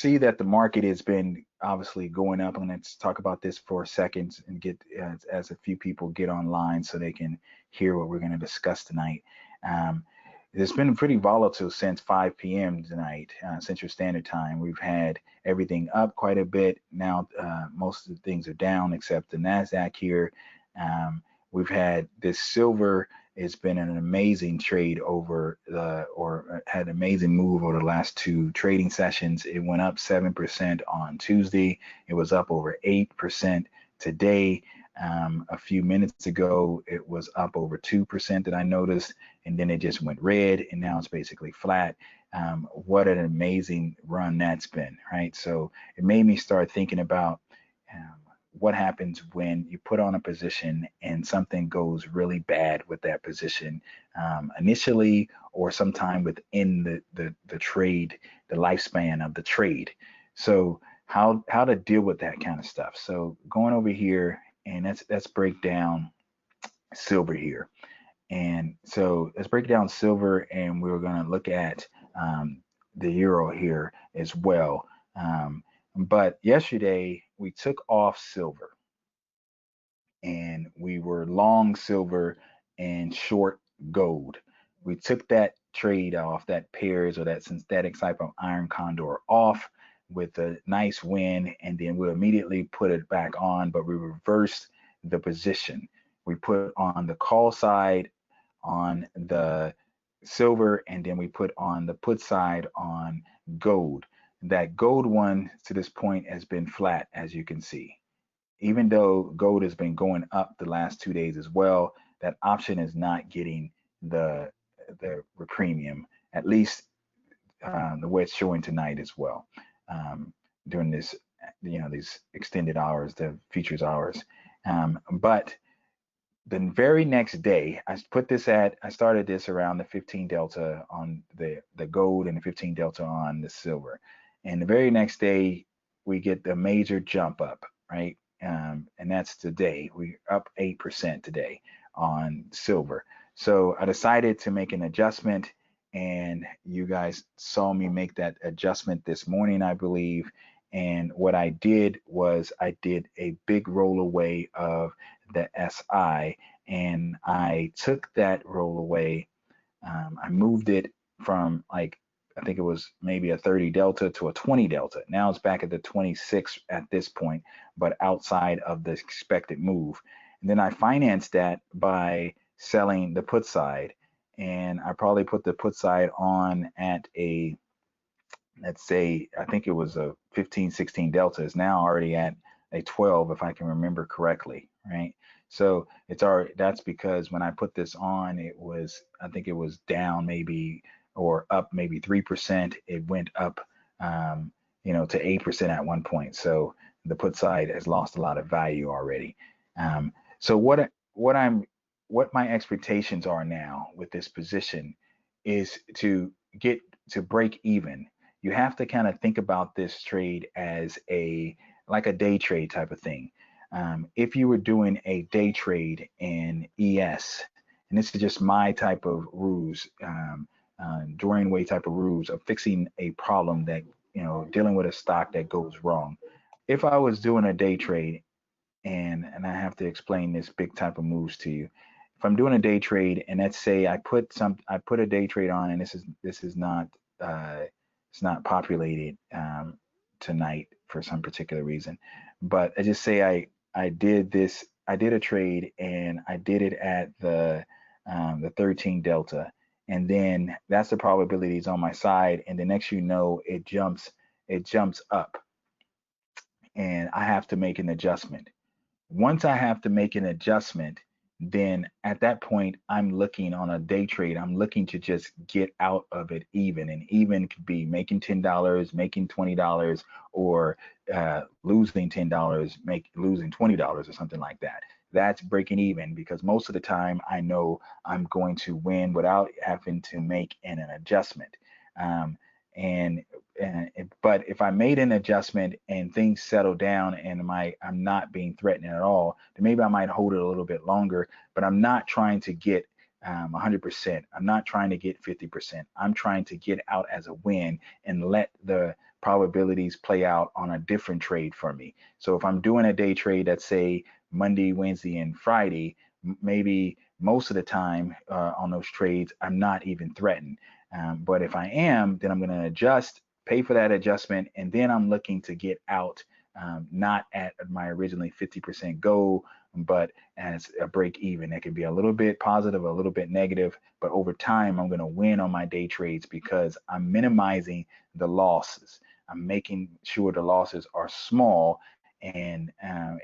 see that the market has been obviously going up. And let's talk about this for a second and get as a few people get online so they can hear what we're going to discuss tonight. Um, it's been pretty volatile since 5 p.m. tonight, Central Standard Time. We've had everything up quite a bit. Now, most of the things are down except the NASDAQ here. We've had this silver. It's been an amazing trade over or had an amazing move over the last two trading sessions. It went up 7% on Tuesday. It was up over 8% today. A few minutes ago, it was up over 2% that I noticed, and then it just went red, and now it's basically flat. What an amazing run that's been, right? So it made me start thinking about what happens when you put on a position and something goes really bad with that position initially or sometime within the trade, the lifespan of the trade. So how to deal with that kind of stuff. So going over here, and let's break down silver here. And so let's break down silver, and we're going to look at the euro here as well. But yesterday we took off silver, and we were long silver and short gold. We took that trade off, that pairs or that synthetic type of iron condor off with a nice win, and then we immediately put it back on, but we reversed the position. We put on the call side on the silver, and then we put on the put side on gold. That gold one to this point has been flat, as you can see. Even though gold has been going up the last 2 days as well, that option is not getting the premium, at least the way it's showing tonight as well. During this, these extended hours, the futures hours. But the very next day, I started this around the 15 delta on the gold and the 15 delta on the silver. And the very next day, we get the major jump up, right? And that's today. We're up 8% today on silver. So I decided to make an adjustment, and you guys saw me make that adjustment this morning, I believe. And what I did was I did a big roll away of the SI, and I took that roll away. I moved it from I think it was maybe a 30 delta to a 20 delta. Now it's back at the 26 at this point, but outside of the expected move. And then I financed that by selling the put side, and I probably put the put side on at a, let's say, I think it was a 15, 16 delta. Is now already at a 12, if I can remember correctly, right? So it's already, that's because when I put this on, I think it was down maybe, or up maybe 3%. It went up, to 8% at one point. So the put side has lost a lot of value already. So what my expectations are now with this position is to get to break even. You have to kind of think about this trade as like a day trade type of thing. If you were doing a day trade in ES, and this is just my type of ruse, Dorian Way type of ruse of fixing a problem that, dealing with a stock that goes wrong. If I was doing a day trade, and I have to explain this big type of moves to you. If I'm doing a day trade, and let's say I put a day trade on, and this is not it's not populated tonight for some particular reason, but I just say I did a trade, and I did it at the 13 delta, and then that's the probabilities on my side, and the next it jumps up, and I have to make an adjustment. Once I have to make an adjustment, then at that point, I'm looking on a day trade. I'm looking to just get out of it even. And even could be making $10, making $20, or losing $10, losing $20 or something like that. That's breaking even, because most of the time I know I'm going to win without having to make an adjustment. But if I made an adjustment and things settle down and I'm not being threatened at all, then maybe I might hold it a little bit longer. But I'm not trying to get 100%. I'm not trying to get 50%. I'm trying to get out as a win and let the probabilities play out on a different trade for me. So if I'm doing a day trade that's say Monday, Wednesday, and Friday, maybe most of the time on those trades, I'm not even threatened. But if I am, then I'm going to adjust, pay for that adjustment, and then I'm looking to get out, not at my originally 50% goal, but as a break even. It can be a little bit positive, a little bit negative, but over time, I'm going to win on my day trades because I'm minimizing the losses. I'm making sure the losses are small. And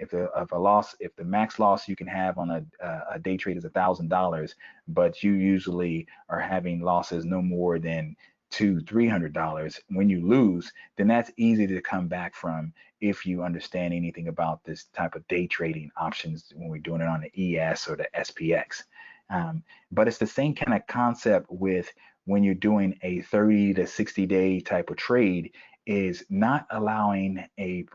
if the max loss you can have on a day trade is $1,000, but you usually are having losses no more than $200-300, when you lose, then that's easy to come back from if you understand anything about this type of day trading options when we're doing it on the ES or the SPX. But it's the same kind of concept with when you're doing a 30 to 60 day type of trade, is not allowing a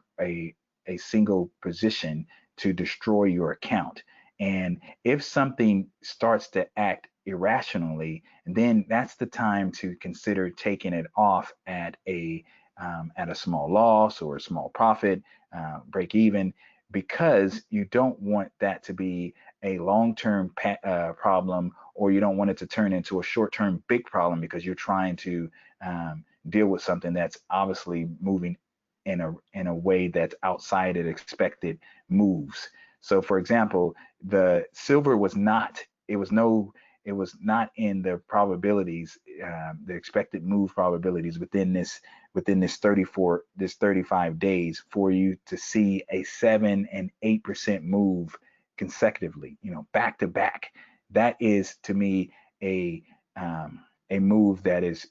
single position to destroy your account. And if something starts to act irrationally, then that's the time to consider taking it off at a small loss or a small profit, break even, because you don't want that to be a long-term problem, or you don't want it to turn into a short-term big problem because you're trying to deal with something that's obviously moving in a way that's outside of expected moves. So for example, the silver was not, it was not in the probabilities, the expected move probabilities within this 35 days for you to see a 7 and 8% move consecutively, back to back. That is to me a move that is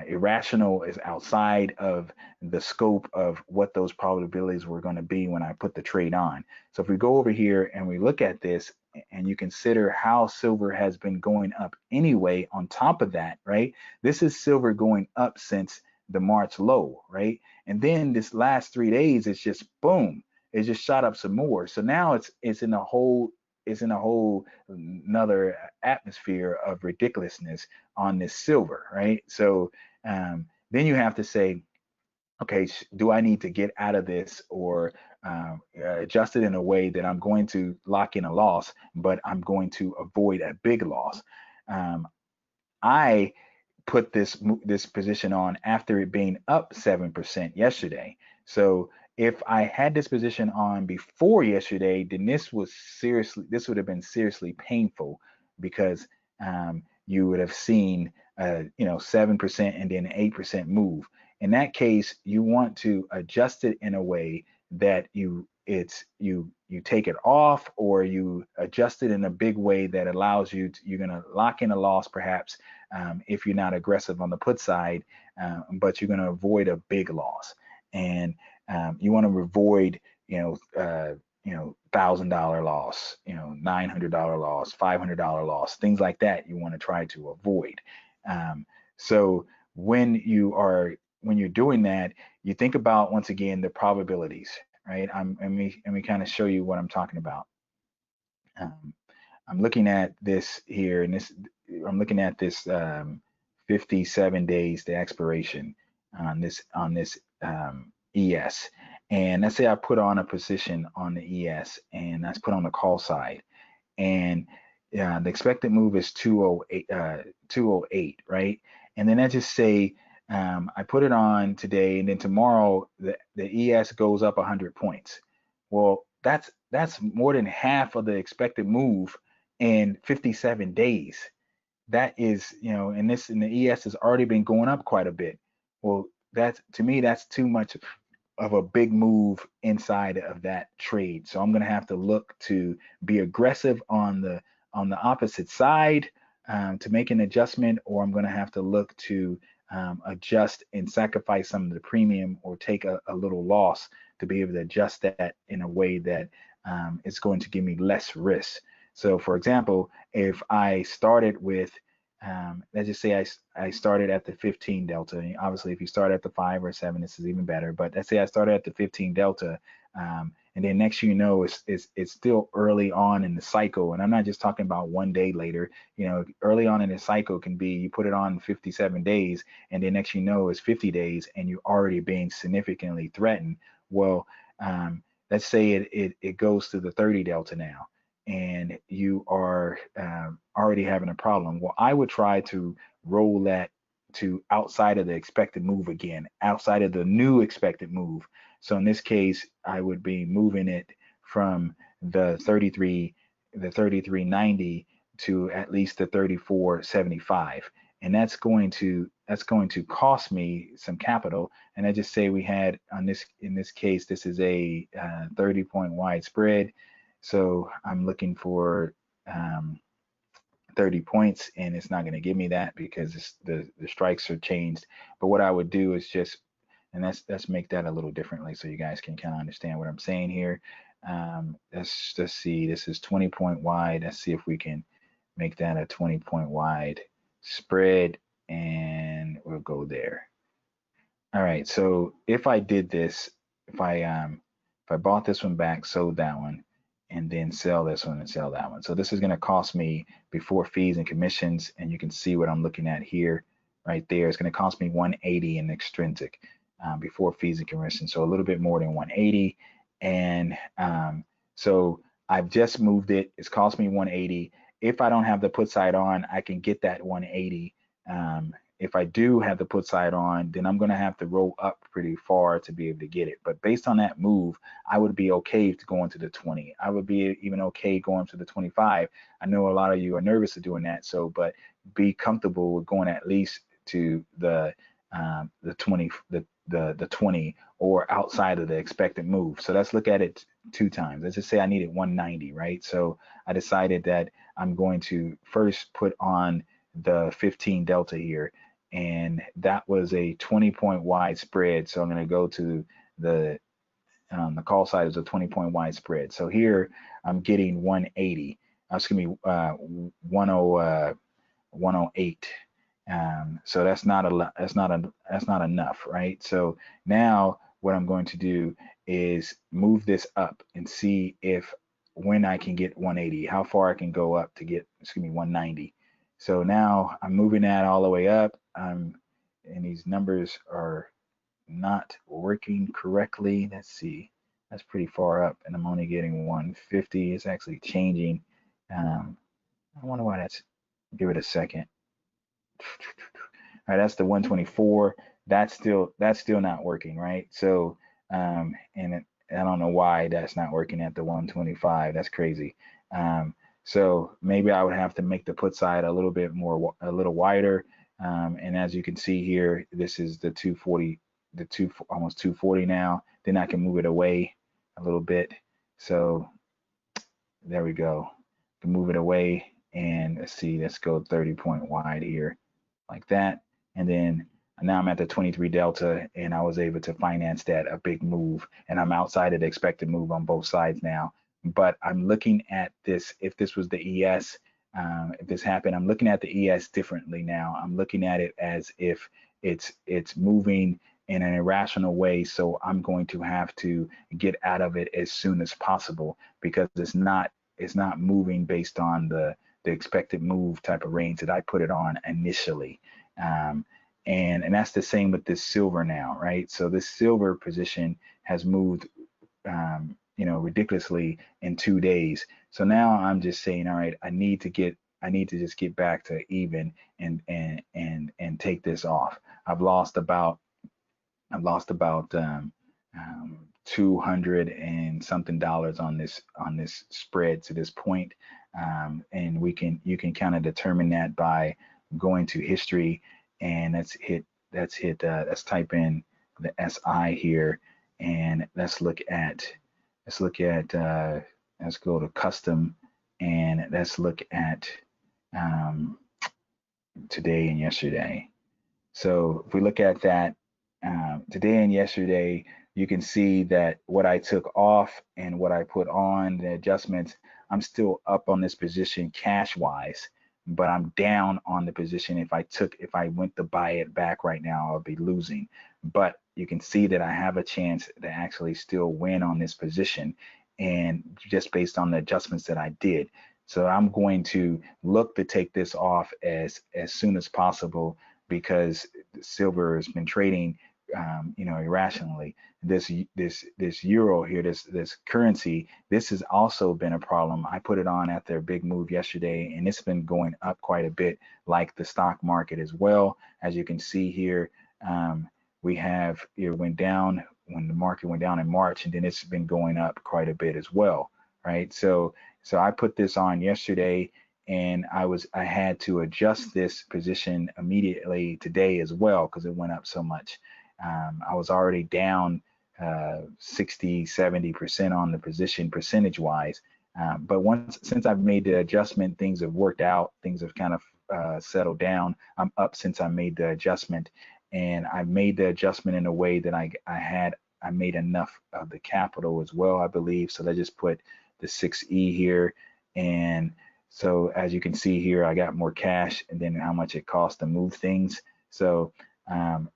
irrational, is outside of the scope of what those probabilities were going to be when I put the trade on. So if we go over here and we look at this and you consider how silver has been going up anyway, on top of that, right? This is silver going up since the March low, right? And then this last 3 days, it's just boom, it just shot up some more. So now it's in a whole another atmosphere of ridiculousness on this silver, right? So then you have to say, okay, do I need to get out of this or adjust it in a way that I'm going to lock in a loss, but I'm going to avoid a big loss? I put this position on after it being up 7% yesterday. So if I had this position on before yesterday, then this would have been seriously painful, because you would have seen 7% and then an 8% move. In that case, you want to adjust it in a way that you take it off, or you adjust it in a big way that allows you're going to lock in a loss perhaps, if you're not aggressive on the put side, but you're going to avoid a big loss. And you want to avoid $1,000 loss, $900 loss, $500 loss, things like that. You want to try to avoid. So when you're doing that, you think about, once again, the probabilities, right? Let me kind of show you what I'm talking about. I'm looking at this here, and I'm looking at this 57 days to expiration on this ES. And let's say I put on a position on the ES, and that's put on the call side, and the expected move is 208, right? And then I just say I put it on today, and then tomorrow the ES goes up 100 points. Well, that's more than half of the expected move in 57 days. That is, and the ES has already been going up quite a bit. Well, to me, that's too much of a big move inside of that trade. So I'm going to have to look to be aggressive on the opposite side to make an adjustment, or I'm going to have to look to adjust and sacrifice some of the premium, or take a little loss to be able to adjust that in a way that it's going to give me less risk. So for example, if I started with, let's just say I started at the 15 delta. Obviously, if you start at the 5 or 7, this is even better. But let's say I started at the 15 delta, and and then next you know it's still early on in the cycle. And I'm not just talking about one day later. You know, early on in the cycle can be you put it on 57 days, and then next you know it's 50 days, and you're already being significantly threatened. Well, let's say it goes to the 30 delta now, and you are already having a problem. Well, I would try to roll that to outside of the expected move again, outside of the new expected move. So in this case, I would be moving it from the 33.90 to at least the 34.75, and that's going to cost me some capital. And I just say we had on this, in this case, this is a 30-point wide spread, so I'm looking for 30 points, and it's not going to give me that because the strikes are changed. But what I would do is just, and let's make that a little differently so you guys can kind of understand what I'm saying here. Let's see, this is 20-point wide. Let's see if we can make that a 20-point wide spread, and we'll go there. All right, so if I did this, if I bought this one back, sold that one, and then sell this one and sell that one. So this is going to cost me before fees and commissions, and you can see what I'm looking at here, right there. It's going to cost me 180 in extrinsic before fees and commissions, so a little bit more than 180. And so I've just moved it. It's cost me 180. If I don't have the put side on, I can get that 180. If I do have the put side on, then I'm going to have to roll up pretty far to be able to get it. But based on that move, I would be okay to go into the 20. I would be even okay going to the 25. I know a lot of you are nervous of doing that, so but be comfortable with going at least to the 20, the 20, or outside of the expected move. So let's look at it two times. Let's just say I needed 190, right? So I decided that I'm going to first put on the 15 delta here, and that was a 20-point wide spread. So I'm going to go to the call side is a 20-point wide spread. So here I'm getting 180. Excuse me, 108. So that's not enough, right? So now what I'm going to do is move this up and see if when I can get 180, how far I can go up to get, excuse me, 190. So now I'm moving that all the way up, and these numbers are not working correctly. Let's see, that's pretty far up, and I'm only getting 150. It's actually changing. I wonder why that's. Give it a second. All right, that's the 124. That's still not working, right? So and I don't know why that's not working at the 125. That's crazy. So maybe I would have to make the put side a little bit more, a little wider. And as you can see here, this is the 240, almost 240 now. Then I can move it away a little bit. So there we go. I can move it away, and let's see, let's go 30-point wide here, like that. And then now I'm at the 23 delta, and I was able to finance that a big move, and I'm outside of the expected move on both sides now. But I'm looking at this, if this was the ES, if this happened, I'm looking at the ES differently now. I'm looking at it as if it's moving in an irrational way, so I'm going to have to get out of it as soon as possible, because it's not moving based on the expected move type of range that I put it on initially. And that's the same with this silver now, right? So this silver position has moved ridiculously in 2 days. So now I'm just saying, all right, I need to just get back to even and take this off. I've lost about 200 and something dollars on this spread to this point. And you can kind of determine that by going to history, and let's type in the SI here, and let's go to custom, and let's look at today and yesterday. So if we look at that today and yesterday, you can see that what I took off and what I put on, the adjustments, I'm still up on this position cash wise, but I'm down on the position. If I went to buy it back right now, I'll be losing. But you can see that I have a chance to actually still win on this position, and just based on the adjustments that I did. So I'm going to look to take this off as soon as possible, because silver has been trading, irrationally. This euro here, this currency, this has also been a problem. I put it on at their big move yesterday, and it's been going up quite a bit, like the stock market as well. As you can see here, it went down when the market went down in March, and then it's been going up quite a bit as well, right? So I put this on yesterday, and I had to adjust this position immediately today as well, because it went up so much. I was already down 60-70% on the position percentage wise, but since I've made the adjustment, things have worked out, things have kind of settled down. I'm up since I made the adjustment, and I made the adjustment in a way that I made enough of the capital as well, I believe. So let's just put the 6E here, and so as you can see here, I got more cash and then how much it costs to move things. So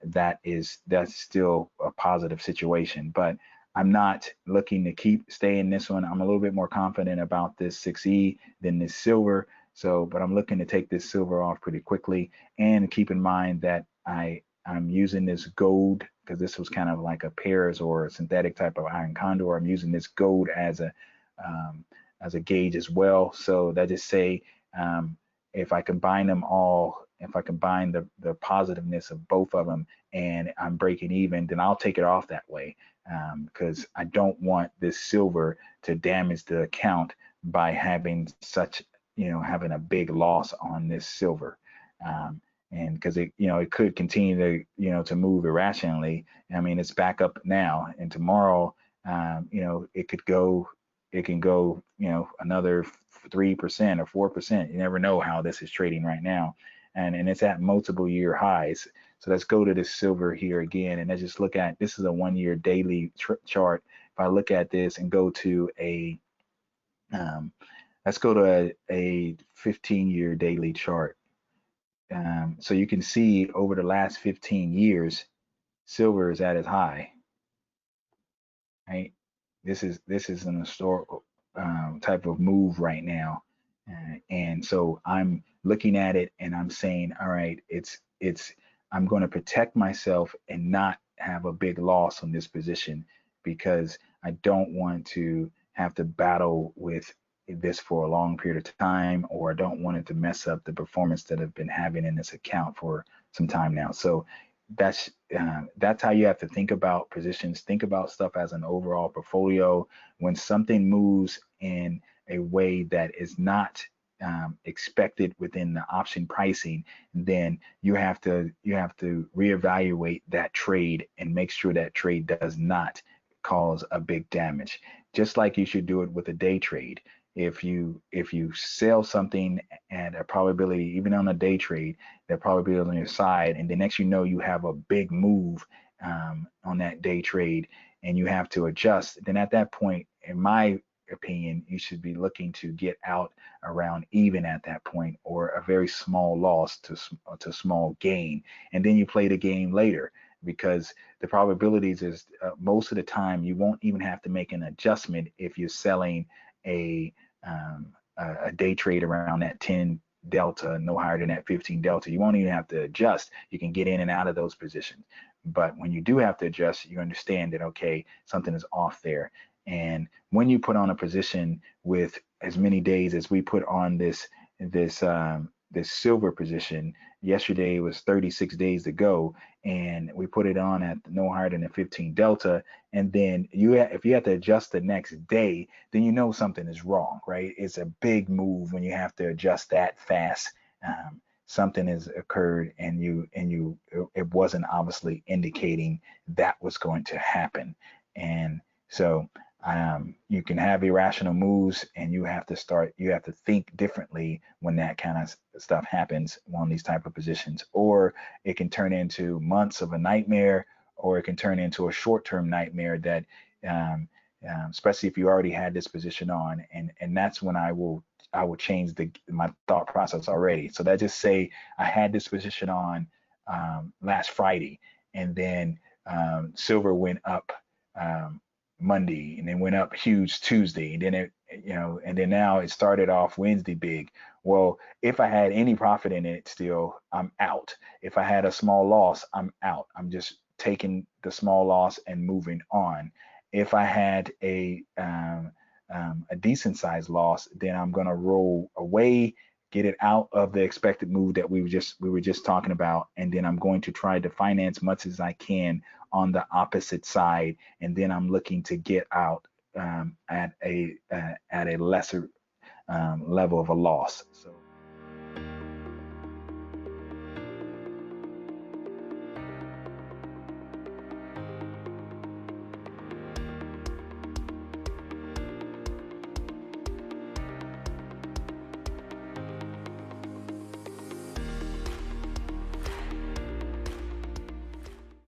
that's still a positive situation, but I'm not looking to stay in this one. I'm a little bit more confident about this 6E than this silver. So, but I'm looking to take this silver off pretty quickly, and keep in mind that I'm using this gold, because this was kind of like a pairs or a synthetic type of iron condor. I'm using this gold as a gauge as well. So that just say, if I combine them all, if I combine the positiveness of both of them, and I'm breaking even, then I'll take it off that way, because I don't want this silver to damage the account by having having a big loss on this silver. And because it could continue to move irrationally. I mean, it's back up now, and tomorrow, it can go, another 3% or 4%. You never know how this is trading right now, and it's at multiple year highs. So let's go to this silver here again, and let's just look at, this is a 1 year daily chart. If I look at this and go to let's go to a 15-year daily chart. So you can see over the last 15 years, silver is at its high, right? This is an historical type of move right now, and so I'm looking at it and I'm saying, all right, I'm going to protect myself and not have a big loss on this position, because I don't want to have to battle with this for a long period of time, or I don't want it to mess up the performance that I've been having in this account for some time now. So that's how you have to think about positions. Think about stuff as an overall portfolio. When something moves in a way that is not expected within the option pricing, then you have to reevaluate that trade and make sure that trade does not cause a big damage. Just like you should do it with a day trade. If you sell something at a probability, even on a day trade, that probability on your side, and the next you have a big move on that day trade, and you have to adjust, then at that point, in my opinion, you should be looking to get out around even at that point, or a very small loss to small gain, and then you play the game later, because the probabilities is most of the time you won't even have to make an adjustment if you're selling a day trade around that 10 delta, no higher than that 15 delta. You won't even have to adjust. You can get in and out of those positions. But when you do have to adjust, you understand that, okay, something is off there. And when you put on a position with as many days as we put on this silver position, yesterday was 36 days to go, and we put it on at no higher than a 15 delta, and then if you have to adjust the next day, then you know something is wrong, right? It's a big move when you have to adjust that fast. Something has occurred, and it wasn't obviously indicating that was going to happen. And so you can have irrational moves, and you have to think differently when that kind of stuff happens on these type of positions, or it can turn into months of a nightmare, or it can turn into a short-term nightmare that especially if you already had this position on, and that's when I will change my thought process already. So that just say I had this position on last Friday, and then Silver went up Monday, and then went up huge Tuesday, and then and then now it started off Wednesday big. Well, if I had any profit in it still, I'm out. If I had a small loss, I'm out. I'm just taking the small loss and moving on. If I had a decent sized loss, then I'm gonna roll away, get it out of the expected move that we were just talking about, and then I'm going to try to finance much as I can on the opposite side, and then I'm looking to get out at a lesser level of a loss. So